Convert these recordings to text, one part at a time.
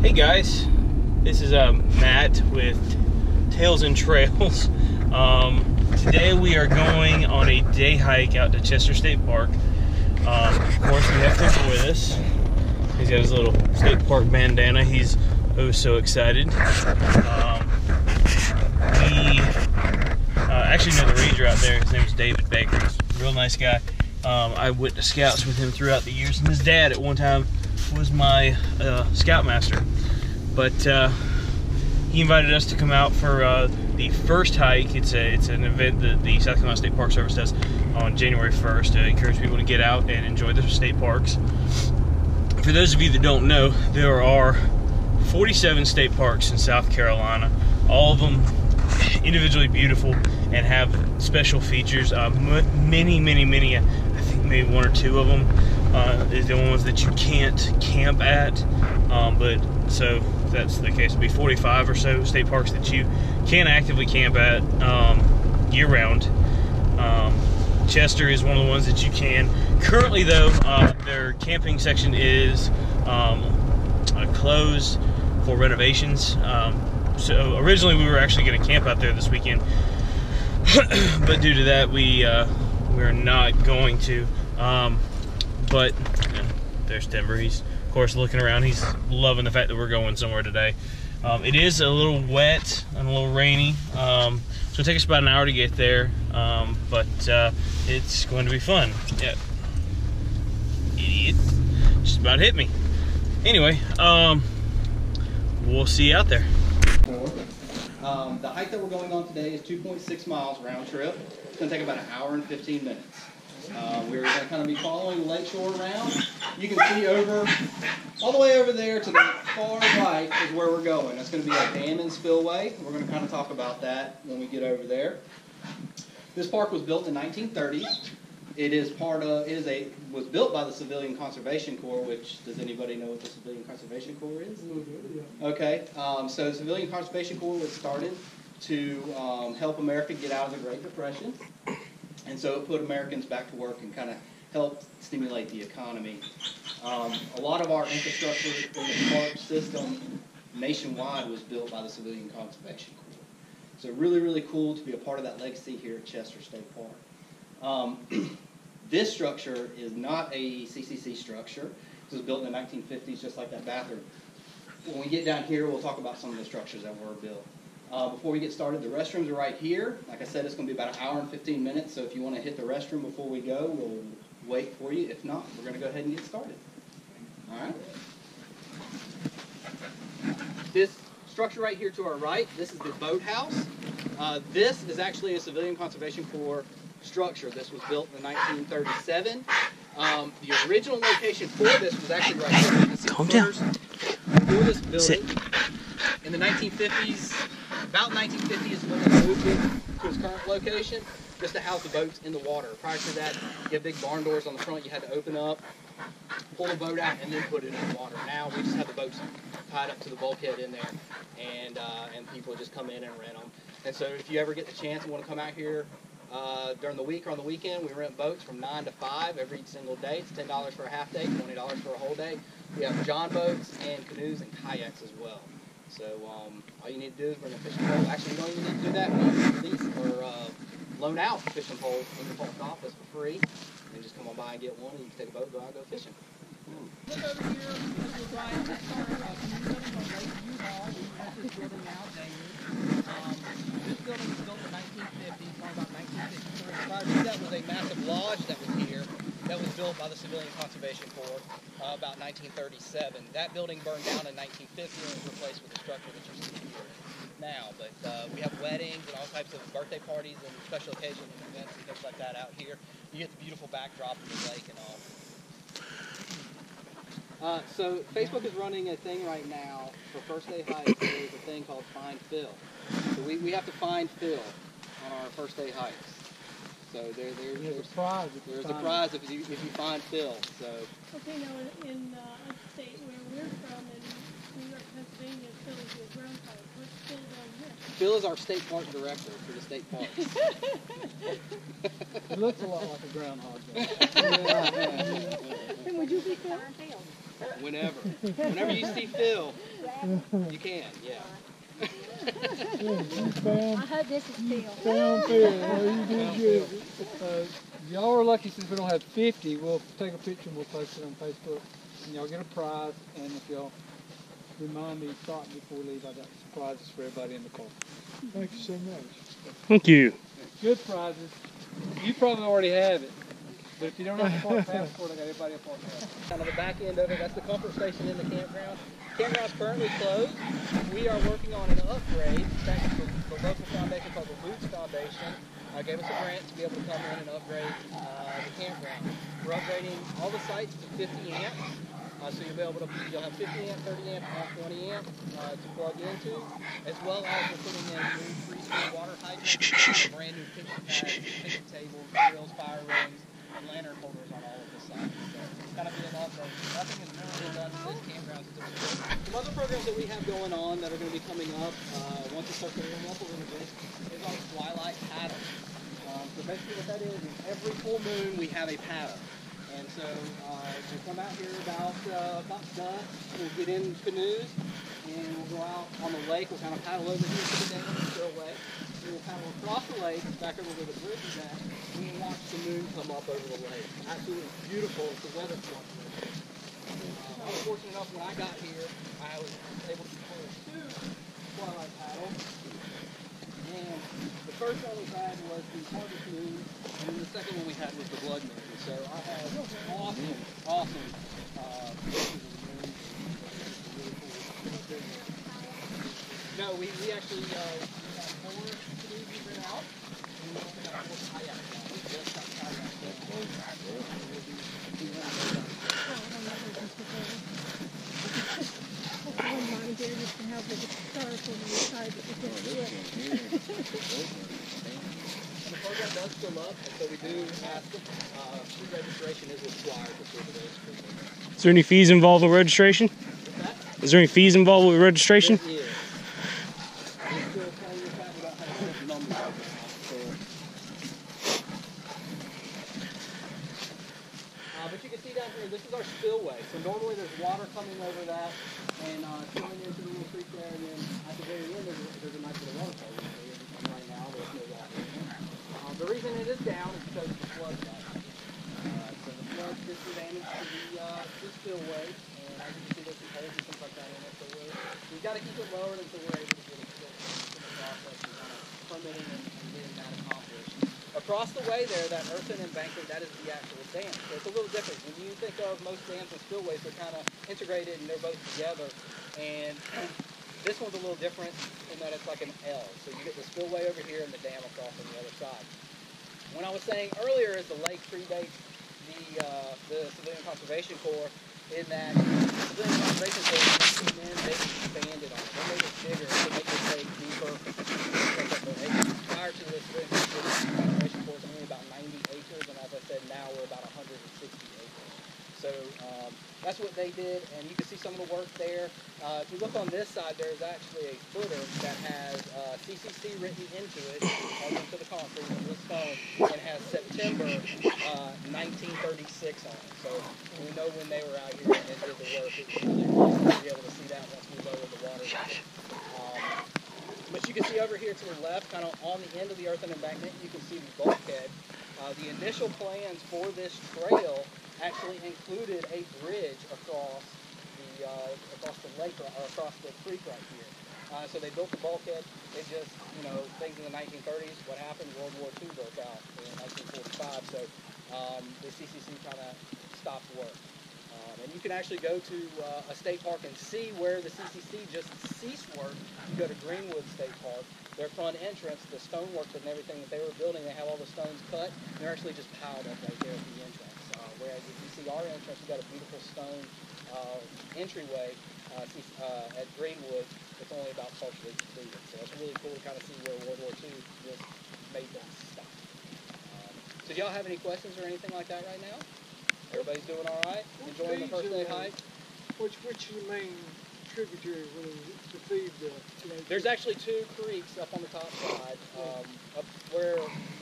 Hey guys, this is Matt with Tales and Trails. Today we are going on a day hike out to Chester State Park. Of course we have Cooper with us. He's got his little state park bandana. He's oh so excited. We actually know the ranger out there. His name is David Baker. He's a real nice guy. I went to scouts with him throughout the years, and his dad at one time was my scoutmaster. But he invited us to come out for the first hike. It's an event that the South Carolina State Park Service does on January 1st to encourage people to get out and enjoy the state parks. For those of you that don't know, there are 47 state parks in South Carolina, all of them individually beautiful and have special features. Many, I think maybe one or two of them is the ones that you can't camp at, but so if that's the case, it'll be 45 or so state parks that you can actively camp at year-round. Chester is one of the ones that you can. Currently though, their camping section is closed for renovations. So originally we were actually going to camp out there this weekend, but due to that we're not going to. But there's Timber. He's of course looking around. He's loving the fact that we're going somewhere today. It is a little wet and a little rainy, so it'll take us about an hour to get there, but it's going to be fun. Yeah, idiot, just about hit me. Anyway, we'll see you out there. The hike that we're going on today is 2.6 miles round trip. It's going to take about an hour and 15 minutes. We're going to kind of be following the lakeshore around. You can see all the way over there to the far right is where we're going. That's going to be a dam and spillway. We're going to kind of talk about that when we get over there. This park was built in the 1930s. Was built by the Civilian Conservation Corps, which, does anybody know what the Civilian Conservation Corps is? Okay, so the Civilian Conservation Corps was started to help America get out of the Great Depression. And so it put Americans back to work and kind of helped stimulate the economy. A lot of our infrastructure in the park system nationwide was built by the Civilian Conservation Corps. So really, really cool to be a part of that legacy here at Chester State Park. This structure is not a CCC structure. This was built in the 1950s, just like that bathroom. When we get down here, we'll talk about some of the structures that were built. Before we get started, the restrooms are right here. Like I said, it's going to be about an hour and 15 minutes, so if you want to hit the restroom before we go, we'll wait for you. If not, we're going to go ahead and get started. All right? This structure right here to our right, this is the boathouse. This is actually a Civilian Conservation Corps structure. This was built in 1937. The original location for this was actually right here. You can see Calm down. For this building. Sit. In the 1950s, about 1950 is when they moved it to its current location, just to house the boats in the water. Prior to that, you had big barn doors on the front you had to open up, pull the boat out, and then put it in the water. Now we just have the boats tied up to the bulkhead in there, and people just come in and rent them. And so if you ever get the chance and want to come out here during the week or on the weekend, we rent boats from 9 to 5 every single day. It's $10 for a half day, $20 for a whole day. We have john boats and canoes and kayaks as well. So all you need to do is bring a fishing pole. Actually, you don't even need to do that. We lease or loan out a fishing pole in the park office for free. And then just come on by and get one, and you can take a boat, go out and go fishing. Look over here, this was right at the start of building on Lake U-Haul. We have this building now dated. This building was built in the 1950s, around about 1963. Prior to that was a massive lodge that was here that was built by the Civilian Conservation Corps about 1937. That building burned down in 1950 and was replaced with a structure that you see here now. But we have weddings and all types of birthday parties and special occasions and events and things like that out here. You get the beautiful backdrop of the lake and all. So Facebook is running a thing right now for first day hikes. There's a thing called Find Phil. So we have to find Phil on our first day hikes. So there's a prize. There's a prize if you find Phil. So. Okay, now in upstate where we're from, in New York, Pennsylvania, Phil is your grandfather. What's Phil down here? Phil is our state park director for the state parks. It looks a lot like a groundhog. And would you be Phil? Whenever you see Phil, You can, yeah. I hope this is Phil. Found Phil. Well, you did good. Y'all are lucky since we don't have 50. We'll take a picture and we'll post it on Facebook. And y'all get a prize. And if y'all remind me to stop before we leave, I got surprises for everybody in the car. Thank you so much. Thank you. Good prizes. You probably already have it. But if you don't have a park passport, I got everybody a park passport. Kind of the back end of it, that's the comfort station in the campground. Campground's currently closed. We are working on an upgrade. Thanks to the local foundation called the Roots Foundation. Gave us a grant to be able to come in and upgrade the campground. We're upgrading all the sites to 50 amps. So you'll have 50 amp, 30 amp, and 20 amp to plug into, as well as we're putting in new freestyle water hydrants, brand new kitchen pads, picnic tables, grills, fire rings, and lantern holders on all of the sites. So it's kind of been an upgrade. Nothing has really been done to this campground since it was built. Some other programs that we have going on that are going to be coming up once it starts clearing up a little bit is our Twilight Paddle. So basically what that is every full moon we have a paddle. And so we'll come out here about dusk, we'll get in canoes, and we'll go out on the lake. We'll kind of paddle over here to the dam and spillway. Then we'll paddle across the lake, back over where the bridge is at, and we'll watch the moon come up over the lake. Absolutely beautiful if the weather fluctuates. I was fortunate enough when I got here, I was able to pull 2 Twilight paddles. And the first one we had was the harvest moon, and then the second one we had was the blood moon. So I had awesome pictures of the moon. No, we actually had 4 canoes we rent out, and we also got 4 kayaks now. We just got kayaks. One volunteer just to help with the start when we decide that we can't do it. And the program does fill up, and so we do ask them. Pre-registration is required before the registration. Is there any fees involved with registration? Is there any fees involved with registration? There is. We're still playing with that. We don't have a certain number of it. But you can see down here, this is our spillway. So normally there's water coming over that and spilling into the little creek there, and then at the very end there's a nice little waterfall. And right now there's no water in there. The reason it is down is because of the flood back here. So the flood did some damage to the spillway, and as you can see there's some holes and things like that in it. So we've got to keep it lowered until we're able to get it filled in the process of kind of permitting and getting that accomplished. Across the way there, that earthen embankment, that is the actual dam. So it's a little different. When you think of most dams and spillways, they're kind of integrated and they're both together. And this one's a little different in that it's like an L. So you get the spillway over here and the dam across on the other side. When I was saying earlier is the lake predates the Civilian Conservation Corps, in that the Civilian Conservation Corps came in, they expanded on it. They made it bigger to make the lake deeper. Prior to this, the Conservation Corps was only about 90 acres, and as I said, now we're about 160 acres. So that's what they did, and you can see some of the work there. If you look on this side, there's actually a footer that has CCC written into it, into the concrete with the stone, and has September 1936 on it. So we know when they were out here and did the work. It was really cool to be able to see that once we lower the water level. But you can see over here to the left, kind of on the end of the earthen embankment, you can see the bulkhead. The initial plans for this trail actually included a bridge across the lake, or across the creek right here. So they built the bulkhead. It just, things in the 1930s, what happened, World War II broke out in 1945, so the CCC kind of stopped work. And you can actually go to a state park and see where the CCC just ceased work. You go to Greenwood State Park. Their front entrance, the stonework and everything that they were building, they have all the stones cut. And they're actually just piled up right there at the entrance. Whereas if you see our entrance, we've got a beautiful stone entryway at Greenwood. It's only about partially completed. So it's really cool to kind of see where World War II just made that stop. So do y'all have any questions or anything like that right now? Everybody's doing all right? Enjoying the first day hike? Which is the main tributary to feed the... There's actually 2 creeks up on the top side. Up where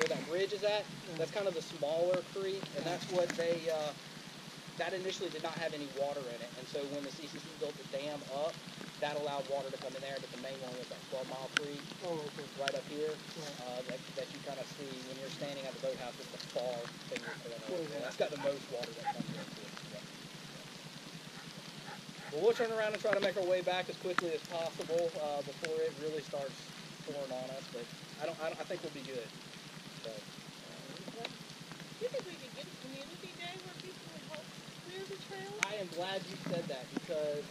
that bridge is at, that's kind of the smaller creek, and that's what that initially did not have any water in it. And so when the CCC built the dam up, that allowed water to come in there, but the main one was that 12 Mile Creek right up here that you kind of see when you're standing at the boathouse with the far finger corner. That's got the most water that comes into it. Well, we'll turn around and try to make our way back as quickly as possible before it really starts pouring on us. But I think we'll be good. So, Do you think we could get a community day where people would help clear the trails? I am glad you said that because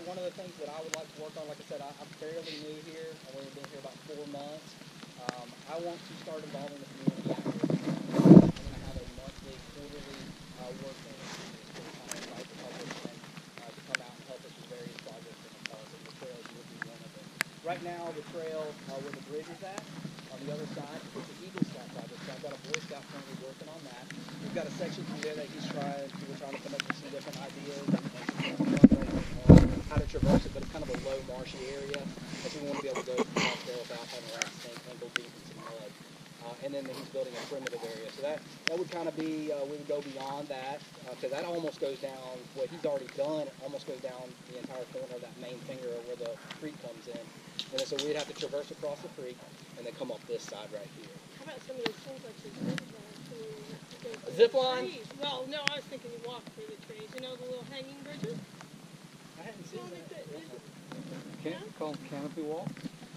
one of the things that I would like to work on, like I said, I'm fairly new here. I've only been here about 4 months. I want to start involving the community out here. I'm going to have a monthly, quarterly work meeting to kind of invite the public and to come out and help us with various projects in the park, and the trails will be one of them. Right now, the trail where the bridge is at, on the other side, it's an Eagle Scout project. So I've got a Boy Scout currently working on that. We've got a section through there that we're trying to come up with some different ideas and how to traverse it, but it's kind of a low marshy area that we want to be able to go across there without having to go deep in some mud. And then he's building a primitive area. So that would kind of be, we would go beyond that, because that almost goes down, what he's already done, it almost goes down the entire corner of that main finger where the creek comes in. And then, so we'd have to traverse across the creek and then come up this side right here. How about some of those things like the zip line? Zip line? Well, no, I was thinking you walk through the trees. You know the little hanging bridges? I hadn't seen that. Called canopy wall?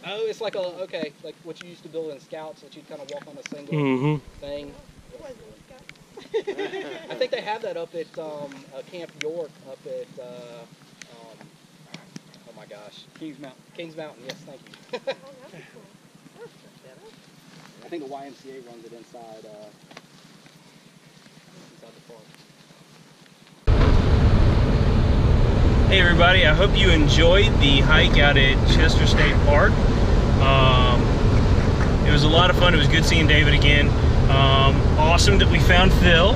Oh, it's like like what you used to build in Scouts, that you'd kind of walk on a single thing. I think they have that up at Camp York up at, oh my gosh. Kings Mountain. Kings Mountain, yes, thank you. Oh, that'd be cool. I think the YMCA runs it inside the park. Hey everybody, I hope you enjoyed the hike out at Chester State Park. It was a lot of fun. It was good seeing David again. Awesome that we found Phil.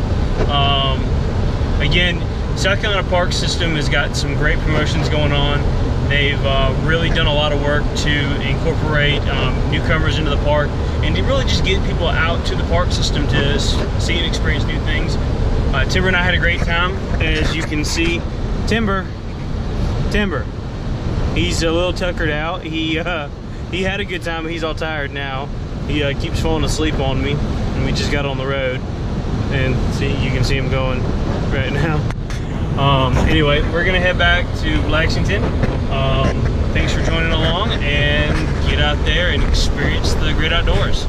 Again, South Carolina Park System has got some great promotions going on. They've really done a lot of work to incorporate newcomers into the park and to really just get people out to the park system to see and experience new things. Timber and I had a great time, as you can see. Timber, he's a little tuckered out. He had a good time, but he's all tired now. He keeps falling asleep on me, and we just got on the road, and see, you can see him going right now. Anyway, we're gonna head back to Lexington. Thanks for joining along, and get out there and experience the great outdoors.